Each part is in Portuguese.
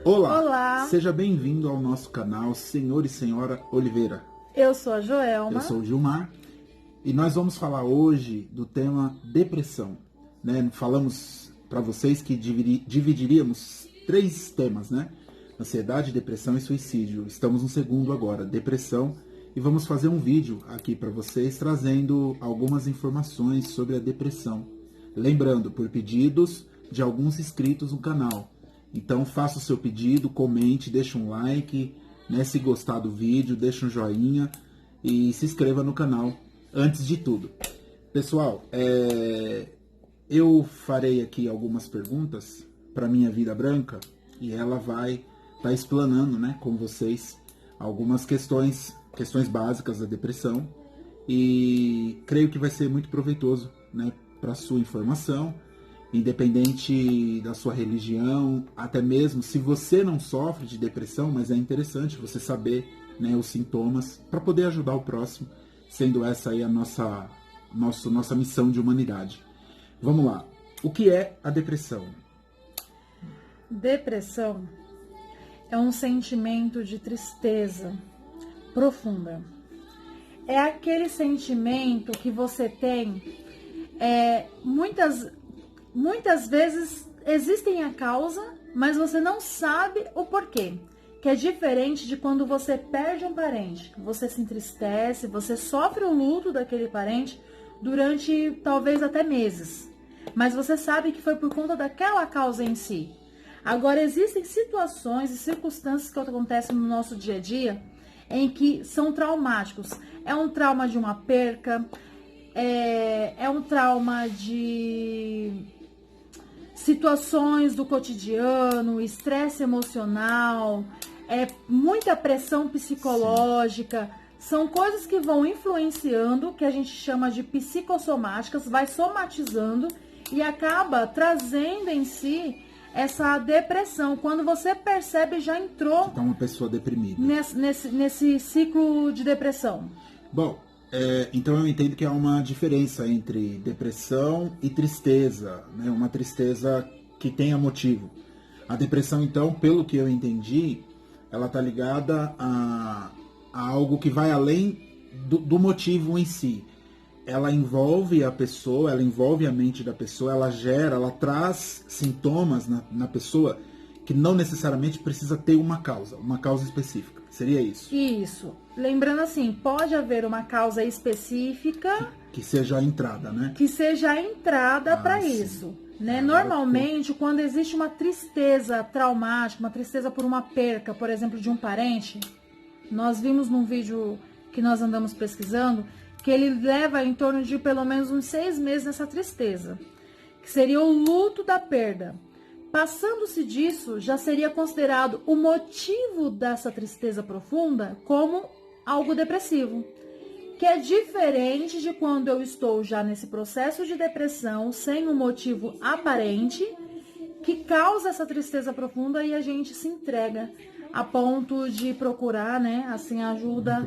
Olá, Olá, seja bem-vindo ao nosso canal Senhor e Senhora Oliveira. eu sou a Joelma. Eu sou o Gilmar e nós vamos falar hoje do tema depressão. Falamos para vocês que dividiríamos 3 temas, né? Ansiedade, depressão e suicídio. Estamos no segundo agora, depressão, e vamos fazer um vídeo aqui para vocês trazendo algumas informações sobre a depressão. Lembrando, por pedidos de alguns inscritos no canal. Então faça o seu pedido, comente, deixa um like, né? Se gostar do vídeo, deixa um joinha e se inscreva no canal antes de tudo. Pessoal, eu farei aqui algumas perguntas para minha vida branca e ela vai estar explanando, né, com vocês algumas questões básicas da depressão, e creio que vai ser muito proveitoso, né, para sua informação, independente da sua religião, até mesmo se você não sofre de depressão, mas é interessante você saber, né, os sintomas para poder ajudar o próximo, sendo essa aí a nossa missão de humanidade. Vamos lá. O que é a depressão? Depressão é um sentimento de tristeza profunda. É aquele sentimento que você tem, muitas vezes existem a causa, mas você não sabe o porquê. Que é diferente de quando você perde um parente. Você se entristece, você sofre o luto daquele parente durante talvez até meses. Mas você sabe que foi por conta daquela causa em si. Agora, existem situações e circunstâncias que acontecem no nosso dia a dia em que são traumáticos. É um trauma de uma perca, é um trauma de situações do cotidiano, estresse emocional, muita pressão psicológica. Sim. São coisas que vão influenciando, que a gente chama de psicossomáticas, vai somatizando e acaba trazendo em si essa depressão. Quando você percebe, já entrou Então, uma pessoa deprimida nesse ciclo de depressão. Bom, então eu entendo que há uma diferença entre depressão e tristeza, né? Uma tristeza que tenha motivo. A depressão, então, pelo que eu entendi, ela está ligada a algo que vai além do motivo em si. Ela envolve a pessoa, ela envolve a mente da pessoa, ela traz sintomas na pessoa que não necessariamente precisa ter uma causa específica. Seria isso? Isso. Lembrando assim, pode haver uma causa específica que seja a entrada, né? Que seja a entrada para isso, né? Normalmente, quando existe uma tristeza traumática, uma tristeza por uma perca, por exemplo, de um parente, nós vimos num vídeo que nós andamos pesquisando que ele leva em torno de pelo menos uns 6 meses nessa tristeza, que seria o luto da perda. Passando-se disso, já seria considerado o motivo dessa tristeza profunda como algo depressivo, que é diferente de quando eu estou já nesse processo de depressão, sem um motivo aparente, que causa essa tristeza profunda e a gente se entrega a ponto de procurar, né, assim, a ajuda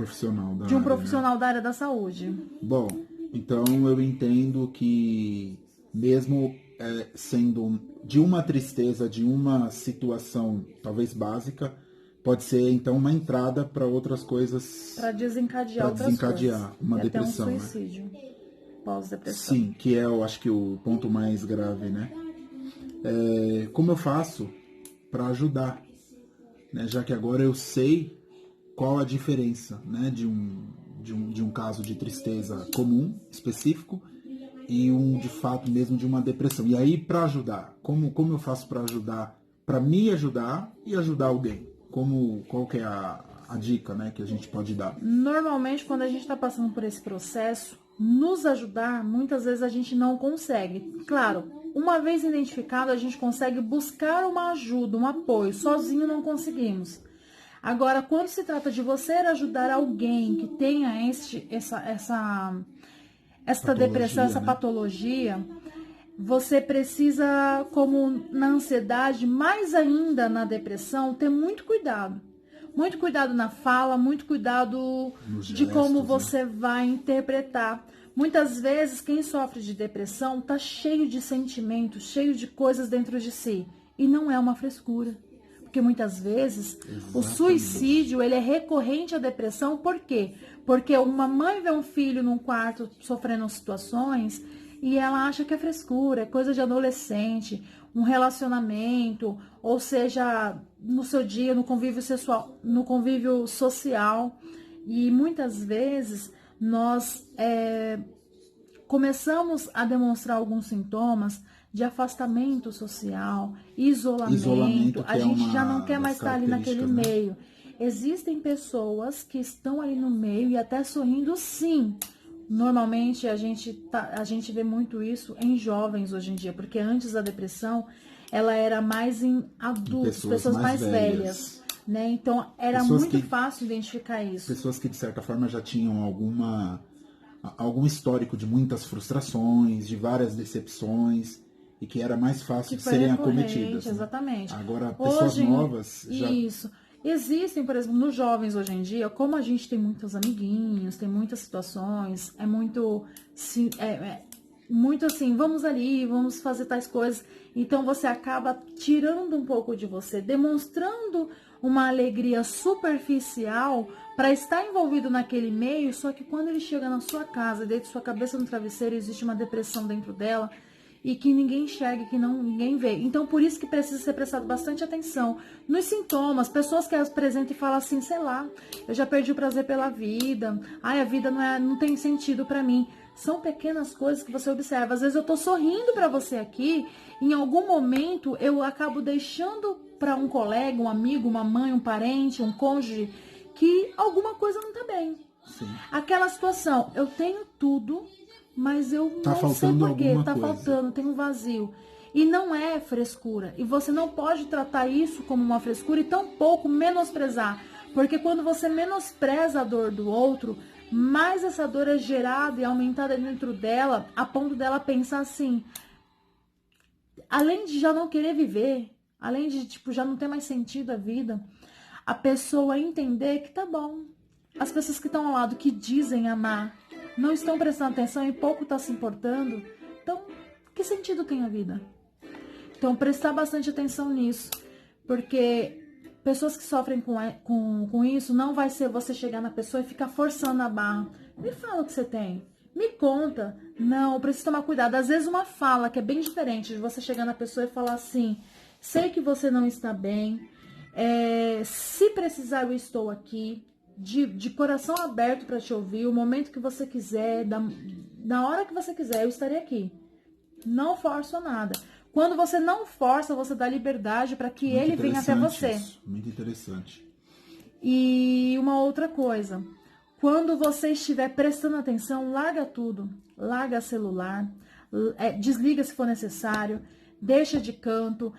de um profissional da área da saúde. Bom, então eu entendo que mesmo sendo de uma tristeza, de uma situação talvez básica, pode ser então uma entrada para outras coisas, para desencadear uma depressão, até um suicídio, né? Pós-depressão. Sim, que é, eu acho que o ponto mais grave, né? Como eu faço para ajudar, né? Já que agora eu sei qual a diferença, né, de um caso de tristeza comum, específico, e de fato mesmo de uma depressão. E aí, para ajudar, como eu faço para ajudar, para me ajudar e ajudar alguém? Qual que é a dica, né, que a gente pode dar? Normalmente, quando a gente está passando por esse processo, nos ajudar, muitas vezes a gente não consegue. Claro, uma vez identificado, a gente consegue buscar uma ajuda, um apoio. Sozinho não conseguimos. Agora, quando se trata de você ajudar alguém que tenha esta depressão, essa patologia, você precisa, como na ansiedade, mais ainda na depressão, ter muito cuidado. Muito cuidado na fala, muito cuidado de como você vai interpretar. Muitas vezes, quem sofre de depressão está cheio de sentimentos, cheio de coisas dentro de si. E não é uma frescura. Porque muitas vezes o Exatamente. suicídio, ele é recorrente à depressão. Por quê? Porque uma mãe vê um filho num quarto sofrendo situações e ela acha que é frescura, é coisa de adolescente, um relacionamento, ou seja, no seu dia, no convívio sexual, no convívio social. E muitas vezes nós começamos a demonstrar alguns sintomas de afastamento social, isolamento, Que a é gente já uma não quer das mais estar ali naquele características, né? meio. Existem pessoas que estão ali no meio e até sorrindo, sim. Normalmente a gente vê muito isso em jovens hoje em dia, porque antes da depressão ela era mais em adultos, pessoas mais velhas, né? Então era Pessoas muito que- fácil identificar isso. Pessoas que, de certa forma, já tinham algum histórico de muitas frustrações, de várias decepções, e que era mais fácil Que de foi serem recorrente, acometidas, né? exatamente. Agora, pessoas Hoje, novas já... isso. Existem, por exemplo, nos jovens hoje em dia, como a gente tem muitos amiguinhos, tem muitas situações, é muito, muito assim, vamos ali, vamos fazer tais coisas. Então você acaba tirando um pouco de você, demonstrando uma alegria superficial para estar envolvido naquele meio, só que quando ele chega na sua casa, deita sua cabeça no travesseiro, existe uma depressão dentro dela, e que ninguém enxerga, que ninguém vê. Então, por isso que precisa ser prestado bastante atenção nos sintomas. Pessoas que apresentam e falam assim, sei lá, eu já perdi o prazer pela vida, ai, a vida não tem sentido pra mim. São pequenas coisas que você observa. Às vezes eu tô sorrindo pra você aqui, em algum momento eu acabo deixando pra um colega, um amigo, uma mãe, um parente, um cônjuge, que alguma coisa não tá bem. Sim. Aquela situação, eu tenho tudo, mas eu Tá não sei faltando porquê, alguma tá coisa. faltando, tem um vazio. E não é frescura. E você não pode tratar isso como uma frescura e tampouco menosprezar. Porque quando você menospreza a dor do outro, mais essa dor é gerada e aumentada dentro dela, a ponto dela pensar assim, além de já não querer viver, além de já não ter mais sentido a vida, a pessoa entender que tá bom. As pessoas que estão ao lado, que dizem amar, não estão prestando atenção e pouco está se importando. Então, que sentido tem a vida? Então, prestar bastante atenção nisso. Porque pessoas que sofrem com isso, não vai ser você chegar na pessoa e ficar forçando a barra. Me fala o que você tem. Me conta. Não, preciso tomar cuidado. Às vezes uma fala que é bem diferente de você chegar na pessoa e falar assim, sei que você não está bem, se precisar eu estou aqui, de coração aberto para te ouvir, o momento que você quiser, na hora que você quiser, eu estarei aqui. Não forço nada. Quando você não força, você dá liberdade para que ele venha até você. Isso, muito interessante. E uma outra coisa, quando você estiver prestando atenção, larga tudo. Larga celular, desliga se for necessário, deixa de canto,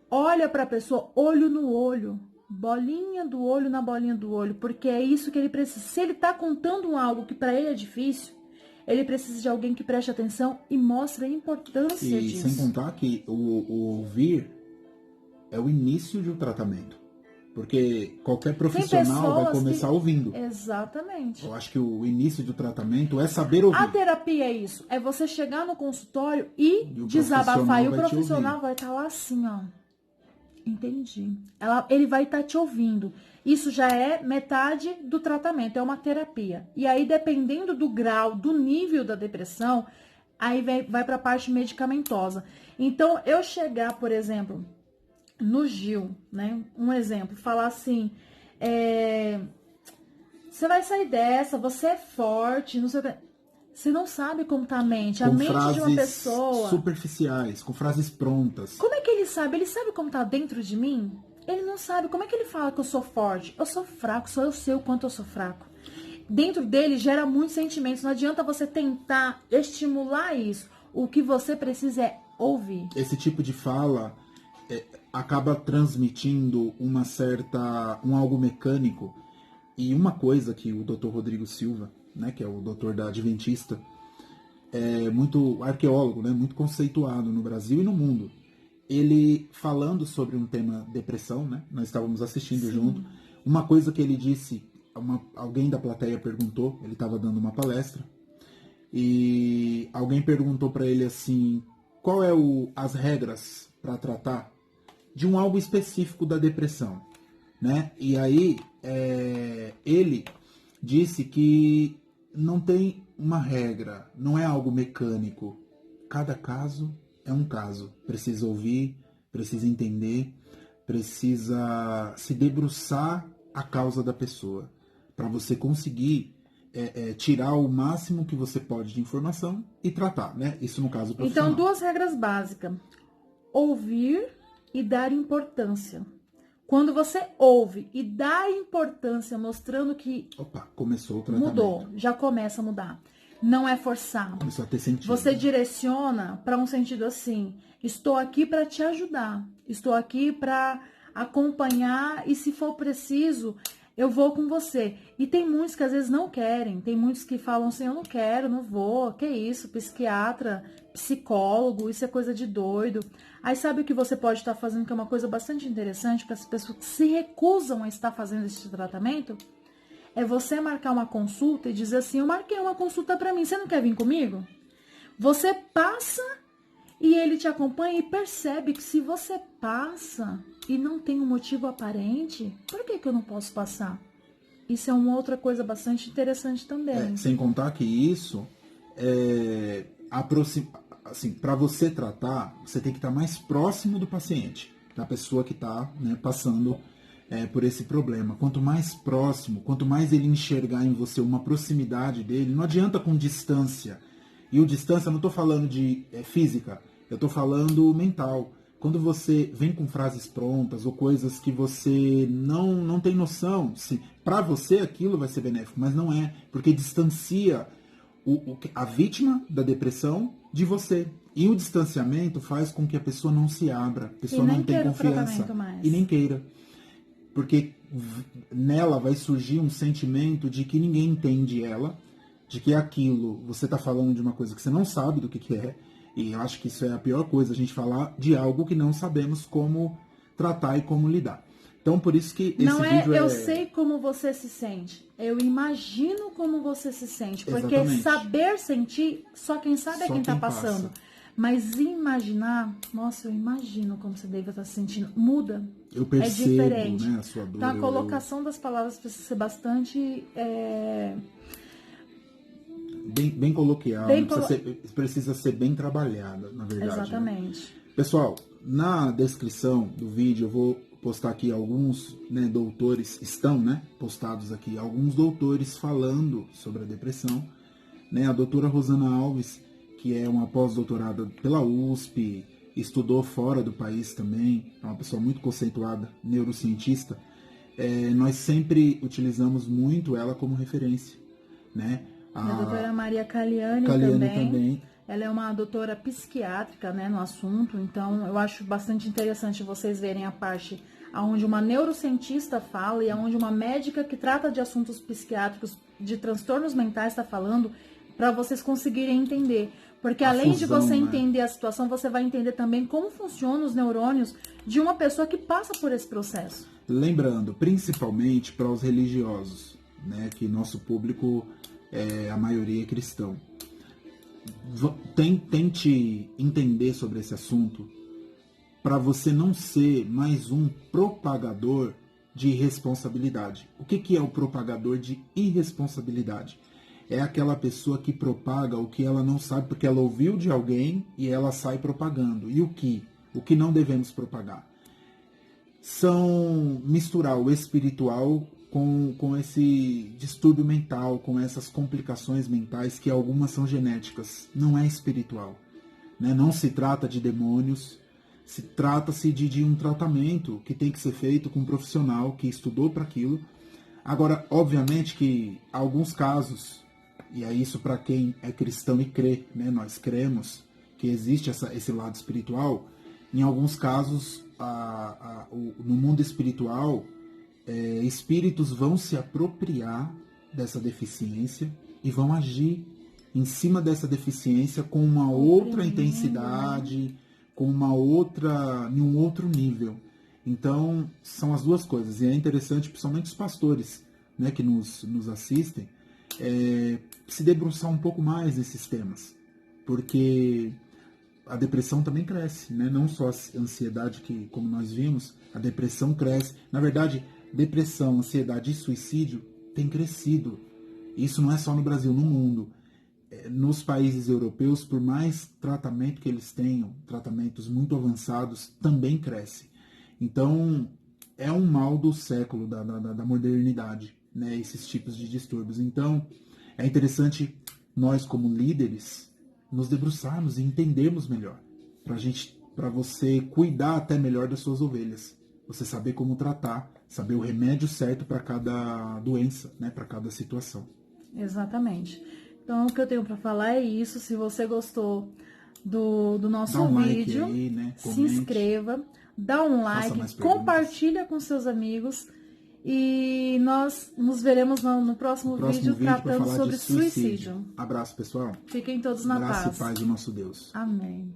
olha para a pessoa, olho no olho. Bolinha do olho na bolinha do olho, porque é isso que ele precisa. Se ele tá contando algo que para ele é difícil, ele precisa de alguém que preste atenção e mostre a importância disso. E sem contar que o ouvir é o início de um tratamento. Porque qualquer profissional vai começar ouvindo. Exatamente. Eu acho que o início do tratamento é saber ouvir. A terapia é isso. É você chegar no consultório e desabafar. E o profissional vai estar lá assim, ó. Entendi. Ele vai estar te ouvindo. Isso já é metade do tratamento, é uma terapia. E aí, dependendo do grau, do nível da depressão, aí vai para a parte medicamentosa. Então, eu chegar, por exemplo, no Gil, né? Um exemplo, falar assim, você vai sair dessa, você é forte, não sei o que. Você não sabe como tá a mente. A mente de uma pessoa... superficiais, com frases prontas. Como é que ele sabe? Ele sabe como tá dentro de mim? Ele não sabe. Como é que ele fala que eu sou forte? Eu sou fraco, só eu sei o quanto eu sou fraco. Dentro dele gera muitos sentimentos. Não adianta você tentar estimular isso. O que você precisa é ouvir. Esse tipo de fala acaba transmitindo um algo mecânico. E uma coisa que o Dr. Rodrigo Silva, né, que é o doutor da Adventista, é muito arqueólogo, né, muito conceituado no Brasil e no mundo. Ele falando sobre um tema depressão, né, nós estávamos assistindo junto, uma coisa que ele disse, alguém da plateia perguntou, ele estava dando uma palestra, e alguém perguntou para ele assim, qual é as regras para tratar de um algo específico da depressão, né? E aí ele disse que não tem uma regra, não é algo mecânico. Cada caso é um caso. Precisa ouvir, precisa entender, precisa se debruçar a causa da pessoa para você conseguir tirar o máximo que você pode de informação e tratar, né? Isso no caso profissional. Então, 2 regras básicas. Ouvir e dar importância. Quando você ouve e dá importância, mostrando que Opa, começou o tratamento. mudou, já começa a mudar. Não é forçar. Começou a ter sentido. Você direciona para um sentido assim: estou aqui para te ajudar, estou aqui para acompanhar e, se for preciso, eu vou com você. E tem muitos que às vezes não querem, tem muitos que falam assim: eu não quero, não vou, que isso, psiquiatra, psicólogo, isso é coisa de doido. Aí sabe o que você pode estar fazendo, que é uma coisa bastante interessante para as pessoas que se recusam a estar fazendo esse tratamento? É você marcar uma consulta e dizer assim: eu marquei uma consulta para mim, você não quer vir comigo? Você passa e ele te acompanha e percebe que se você passa e não tem um motivo aparente, por que eu não posso passar? Isso é uma outra coisa bastante interessante também. Sem contar que isso assim, para você tratar, você tem que estar mais próximo do paciente, da pessoa que está, né, passando por esse problema. Quanto mais próximo, quanto mais ele enxergar em você uma proximidade dele, não adianta com distância. E o distância, eu não estou falando de física, eu estou falando mental. Quando você vem com frases prontas ou coisas que você não tem noção, se para você aquilo vai ser benéfico, mas não é, porque distancia a vítima da depressão de você. E o distanciamento faz com que a pessoa não se abra, a pessoa não tenha confiança e nem queira. Porque nela vai surgir um sentimento de que ninguém entende ela, de que aquilo, você está falando de uma coisa que você não sabe do que é, e eu acho que isso é a pior coisa, a gente falar de algo que não sabemos como tratar e como lidar. Então, por isso que esse vídeo eu sei como você se sente, eu imagino como você se sente, porque Exatamente. saber sentir, só quem sabe Só é quem está quem passando. passa. Mas imaginar, nossa, eu imagino como você deve estar se sentindo. Muda. Eu percebo, é diferente. né, a sua dor. Então, a colocação das palavras precisa ser bastante... Bem coloquial, precisa ser bem trabalhada, na verdade. Exatamente. Né? Pessoal, na descrição do vídeo eu vou postar aqui alguns, né, doutores, estão, né, postados aqui, alguns doutores falando sobre a depressão. Né? A doutora Rosana Alves, que é uma pós-doutorada pela USP, estudou fora do país também, é uma pessoa muito conceituada, neurocientista. Nós sempre utilizamos muito ela como referência, né? A doutora Maria Caliani também. Ela é uma doutora psiquiátrica, né, no assunto, então eu acho bastante interessante vocês verem a parte onde uma neurocientista fala e onde uma médica que trata de assuntos psiquiátricos, de transtornos mentais está falando, para vocês conseguirem entender. Porque além de você entender a situação, você vai entender também como funcionam os neurônios de uma pessoa que passa por esse processo. Lembrando, principalmente para os religiosos, né, que nosso público, a maioria é cristão. Tente entender sobre esse assunto para você não ser mais um propagador de irresponsabilidade. O que é o propagador de irresponsabilidade? É aquela pessoa que propaga o que ela não sabe porque ela ouviu de alguém e ela sai propagando. E o que não devemos propagar? São misturar o espiritual com esse distúrbio mental, com essas complicações mentais, que algumas são genéticas, não é espiritual. Né? Não se trata de demônios, trata-se de um tratamento que tem que ser feito com um profissional que estudou para aquilo. Agora, obviamente que alguns casos, e é isso para quem é cristão e crê, né? Nós cremos que existe esse lado espiritual, em alguns casos, no mundo espiritual, espíritos vão se apropriar dessa deficiência e vão agir em cima dessa deficiência com uma outra intensidade, com em um outro nível. Então, são as duas coisas. E é interessante, principalmente os pastores, né, que nos assistem, se debruçar um pouco mais nesses temas. Porque a depressão também cresce, né? Não só a ansiedade, que, como nós vimos, a depressão cresce. Na verdade, depressão, ansiedade e suicídio têm crescido. Isso não é só no Brasil, no mundo. Nos países europeus, por mais tratamento que eles tenham, tratamentos muito avançados, também cresce. Então, é um mal do século, da modernidade, né? Esses tipos de distúrbios. Então, é interessante nós, como líderes, nos debruçarmos e entendermos melhor, para você cuidar até melhor das suas ovelhas, você saber como tratar, saber o remédio certo para cada doença, né, para cada situação. Exatamente. Então, o que eu tenho para falar é isso. Se você gostou do nosso Dá um vídeo, like aí, né? se inscreva, dá um like, compartilha com seus amigos e nós nos veremos no próximo vídeo tratando sobre suicídio. Abraço, pessoal. Fiquem todos na paz. Graça e paz do nosso Deus. Amém.